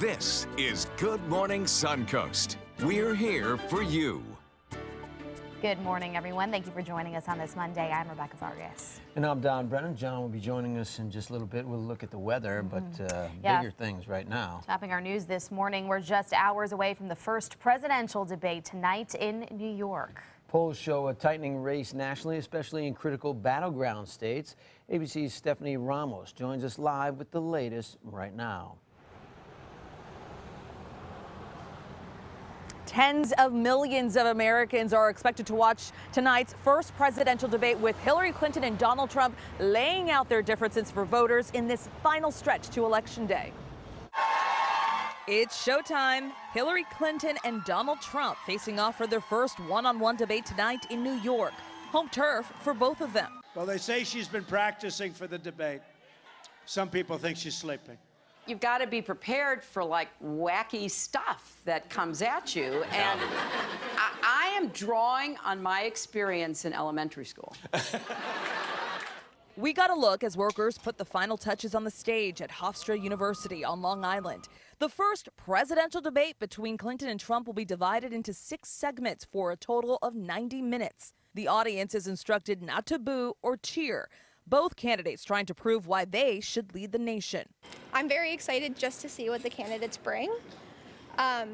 This is Good Morning Suncoast. We're here for you. Good morning, everyone. Thank you for joining us on this Monday. I'm Rebecca Vargas. And I'm Don Brennan. John will be joining us in just a little bit. We'll look at the weather, but bigger things right now. Topping our news this morning, we're just hours away from the first presidential debate tonight in New York. Polls show a tightening race nationally, especially in critical battleground states. ABC's Stephanie Ramos joins us live with the latest right now. Tens of millions of Americans are expected to watch tonight's first presidential debate, with Hillary Clinton and Donald Trump laying out their differences for voters in this final stretch to Election Day. It's showtime. Hillary Clinton and Donald Trump facing off for their first one-on-one debate tonight in New York. Home turf for both of them. Well, they say she's been practicing for the debate. Some people think she's sleeping. You've got to be prepared for like wacky stuff that comes at you. And I am drawing on my experience in elementary school. We got a look as workers put the final touches on the stage at Hofstra University on Long Island. The first presidential debate between Clinton and Trump will be divided into 6 segments for a total of 90 minutes. The audience is instructed not to boo or cheer. Both candidates trying to prove why they should lead the nation. I'm very excited just to see what the candidates bring. I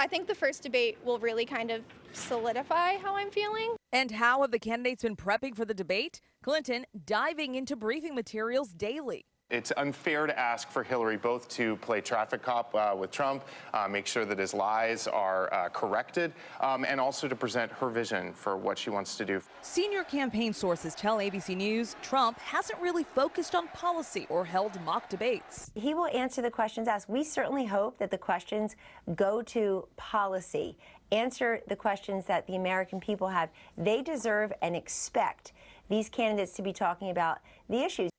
think the first debate will really kind of solidify how I'm feeling. And how have the candidates been prepping for the debate? Clinton diving into briefing materials daily. It's unfair to ask for Hillary both to play traffic cop with Trump, make sure that his lies are corrected, and also to present her vision for what she wants to do. Senior campaign sources tell ABC News Trump hasn't really focused on policy or held mock debates. He will answer the questions asked. We certainly hope that the questions go to policy, answer the questions that the American people have. They deserve and expect these candidates to be talking about the issues.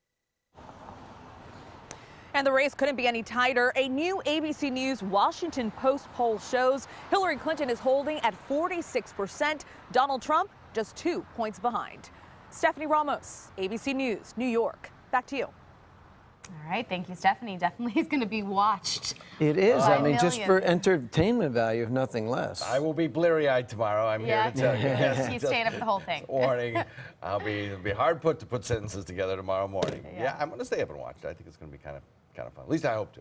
And the race couldn't be any tighter. A new ABC News Washington Post poll shows Hillary Clinton is holding at 46%. Donald Trump just 2 points behind. Stephanie Ramos, ABC News, New York. Back to you. All right. Thank you, Stephanie. Definitely is going to be watched. It is. I mean, millions. just for entertainment value, if nothing less. I will be bleary-eyed tomorrow. I'm here to tell you. Yes. He's staying up for the whole thing. Warning. It'll be hard put to put sentences together tomorrow morning. Yeah, I'm going to stay up and watch it. I think it's going to be kind of fun. At least I hope to.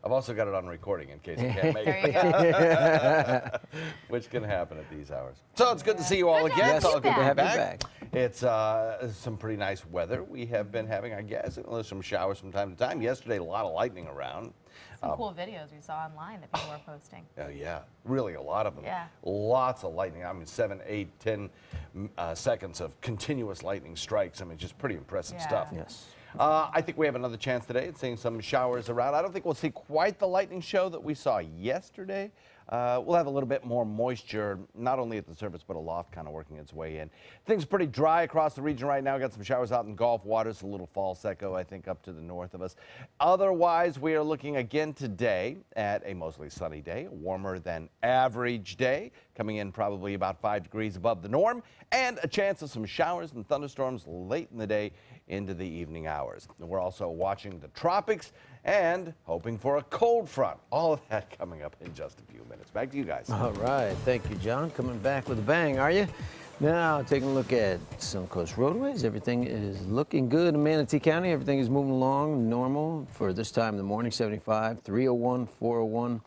I've also got it on recording in case I can't make There you it. Which can happen at these hours. So it's good to see you all again. Yes, It's all good to have you back. It's some pretty nice weather we have been having, I guess. There's some showers from time to time. Yesterday, a lot of lightning around. Some cool videos we saw online that people are posting. Oh, yeah. Really, a lot of them. Yeah. Lots of lightning. I mean, 7, 8, 10 seconds of continuous lightning strikes. I mean, just pretty impressive stuff. Yes. I think we have another chance today at seeing some showers around. I don't think we'll see quite the lightning show that we saw yesterday. We'll have a little bit more moisture, not only at the surface, but aloft kind of working its way in. Things are pretty dry across the region right now. Got some showers out in Gulf waters, a little fall secco, I think, up to the north of us. Otherwise, we are looking again today at a mostly sunny day, a warmer than average day, coming in probably about 5 degrees above the norm, and a chance of some showers and thunderstorms late in the day into the evening hours. We're also watching the tropics and hoping for a cold front. All of that coming up in just a few minutes. Back to you guys. All right. Thank you, John. Coming back with a bang, are you? Now, taking a look at Suncoast roadways. Everything is looking good in Manatee County. Everything is moving along normal for this time in the morning. 75, 301, 401.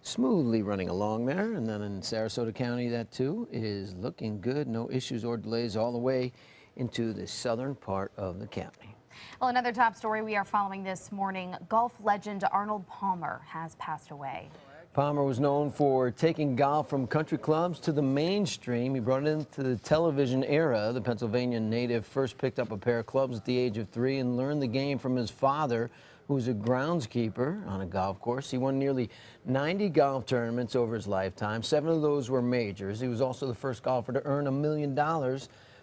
Smoothly running along there. And then in Sarasota County, that too is looking good. No issues or delays all the way into the southern part of the county. Well, another top story we are following this morning, golf legend Arnold Palmer has passed away. Palmer was known for taking golf from country clubs to the mainstream. He brought it into the television era. The Pennsylvania native first picked up a pair of clubs at the age of 3 and learned the game from his father, who was a groundskeeper on a golf course. He won nearly 90 golf tournaments over his lifetime. 7 of those were majors. He was also the first golfer to earn $1 million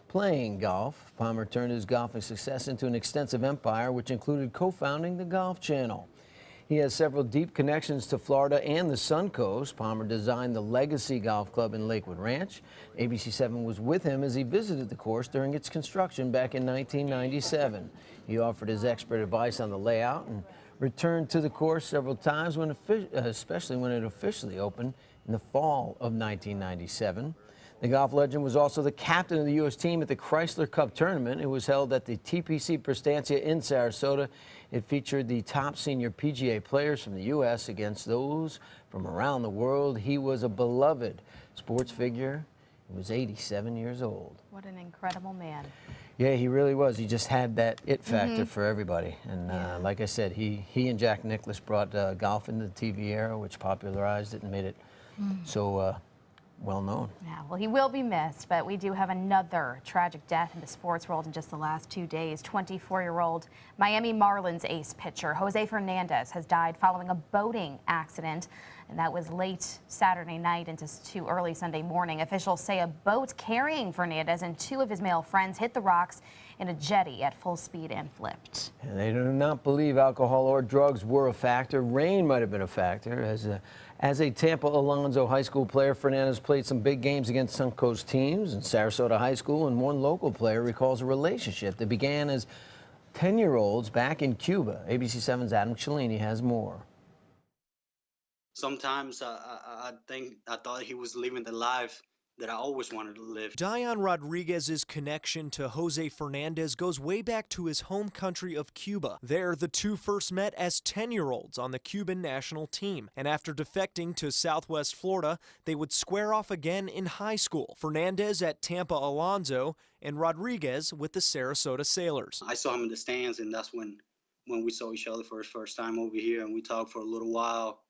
playing golf. Palmer turned his golfing success into an extensive empire, which included co-founding the Golf Channel. He has several deep connections to Florida and the Suncoast. Palmer designed the Legacy Golf Club in Lakewood Ranch. ABC7 was with him as he visited the course during its construction back in 1997. He offered his expert advice on the layout and returned to the course several times, especially when it officially opened in the fall of 1997. The golf legend was also the captain of the U.S. team at the Chrysler Cup tournament. It was held at the TPC Prestancia in Sarasota. It featured the top senior PGA players from the U.S. against those from around the world. He was a beloved sports figure. He was 87 years old. What an incredible man. Yeah, he really was. He just had that it factor for everybody. And like I said, he and Jack Nicklaus brought golf into the TV era, which popularized it and made it so well known. Yeah, well, he will be missed, but we do have another tragic death in the sports world in just the last 2 days. 24-year-old Miami Marlins ace pitcher Jose Fernandez has died following a boating accident, and that was late Saturday night into early Sunday morning. Officials say a boat carrying Fernandez and 2 of his male friends hit the rocks in a jetty at full speed and flipped. And they do not believe alcohol or drugs were a factor. Rain might have been a factor. As a Tampa Alonzo High School player, Fernandez played some big games against Suncoast teams in Sarasota High School, and one local player recalls a relationship that began as 10-year-olds back in Cuba. ABC 7's Adam Cellini has more. Sometimes I thought he was living the life that I always wanted to live. Dion Rodriguez's connection to Jose Fernandez goes way back to his home country of Cuba. There, the two first met as 10-year-olds on the Cuban national team. And after defecting to Southwest Florida, they would square off again in high school. Fernandez at Tampa Alonzo and Rodriguez with the Sarasota Sailors. I saw him in the stands, and that's when we saw each other for his first time over here, and we talked for a little while,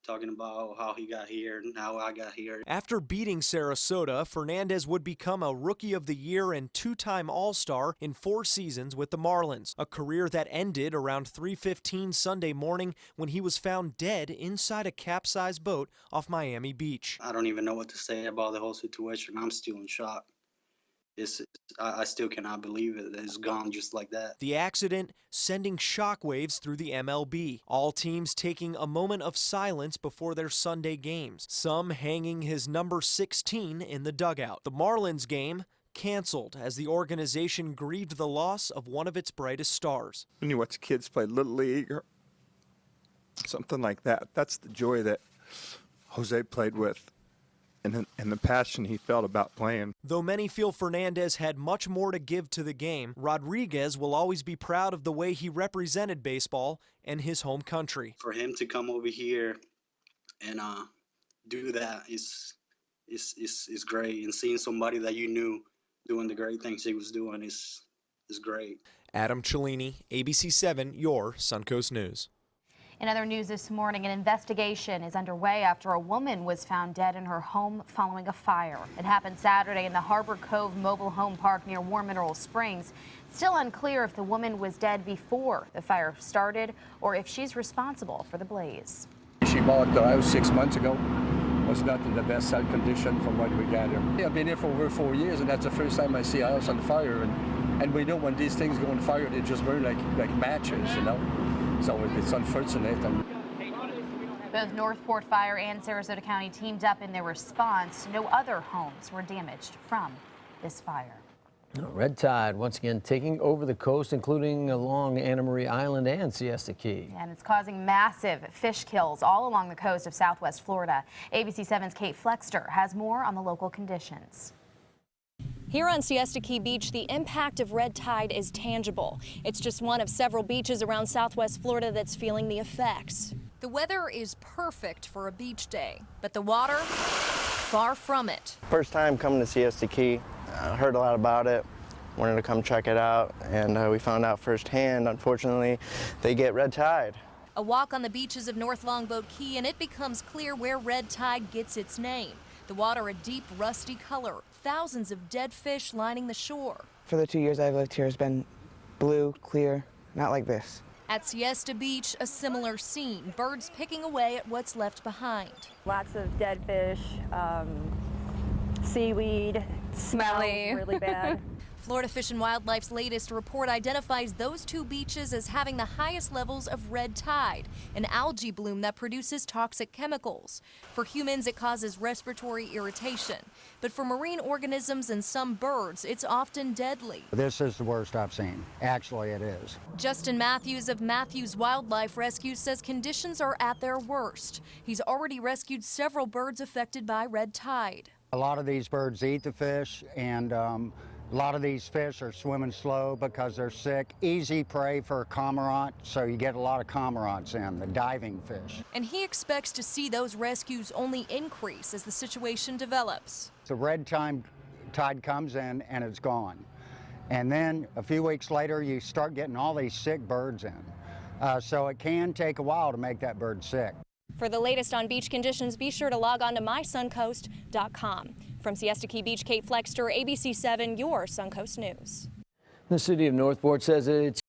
talking about how he got here and how I got here. After beating Sarasota, Fernandez would become a Rookie of the Year and 2-time All-Star in 4 seasons with the Marlins, a career that ended around 3:15 Sunday morning when he was found dead inside a capsized boat off Miami Beach. I don't even know what to say about the whole situation. I'm still in shock. I still cannot believe it. It's gone just like that. The accident sending shockwaves through the MLB. All teams taking a moment of silence before their Sunday games, some hanging his number 16 in the dugout. The Marlins game canceled as the organization grieved the loss of one of its brightest stars. When you watch kids play Little League or something like that, that's the joy that Jose played with. And the passion he felt about playing. Though many feel Fernandez had much more to give to the game, Rodriguez will always be proud of the way he represented baseball and his home country. For him to come over here and do that is great. And seeing somebody that you knew doing the great things he was doing is great. Adam Cellini, ABC 7, your Suncoast News. In other news this morning, an investigation is underway after a woman was found dead in her home following a fire. It happened Saturday in the Harbor Cove Mobile Home Park near War Mineral Springs. It's still unclear if the woman was dead before the fire started or if she's responsible for the blaze. She bought the house 6 months ago. Was not in the best health condition from what we gather. I've been here for over 4 years, and that's the first time I see a house on fire. And we know when these things go on fire, they just burn like matches, you know. So it's unfortunate. Both Northport Fire and Sarasota County teamed up in their response. No other homes were damaged from this fire. Red tide once again taking over the coast, including along Anna Marie Island and Siesta Key. And it's causing massive fish kills all along the coast of Southwest Florida. ABC 7's Kate Flexter has more on the local conditions. Here on Siesta Key Beach, the impact of red tide is tangible. It's just one of several beaches around Southwest Florida that's feeling the effects. The weather is perfect for a beach day, but the water, far from it. First time coming to Siesta Key. Heard a lot about it, wanted to come check it out, and we found out firsthand, unfortunately, they get red tide. A walk on the beaches of North Longboat Key, and it becomes clear where red tide gets its name. The water a deep, rusty color, thousands of dead fish lining the shore. For the 2 years I've lived here, it's been blue, clear, not like this. At Siesta Beach, a similar scene, birds picking away at what's left behind. Lots of dead fish, seaweed, smelly, really bad. Florida Fish and Wildlife's latest report identifies those two beaches as having the highest levels of red tide, an algae bloom that produces toxic chemicals. For humans, it causes respiratory irritation, but for marine organisms and some birds, it's often deadly. This is the worst I've seen. Actually, it is. Justin Matthews of Matthews Wildlife Rescue says conditions are at their worst. He's already rescued several birds affected by red tide. A lot of these birds eat the fish, and a lot of these fish are swimming slow because they're sick. Easy prey for cormorant, so you get a lot of cormorants in, the diving fish. And he expects to see those rescues only increase as the situation develops. The red tide comes in and it's gone. And then a few weeks later, you start getting all these sick birds in. So it can take a while to make that bird sick. For the latest on beach conditions, be sure to log on to mysuncoast.com. From Siesta Key Beach, Kate Flexter, ABC 7, your Suncoast News. The city of Northport says it's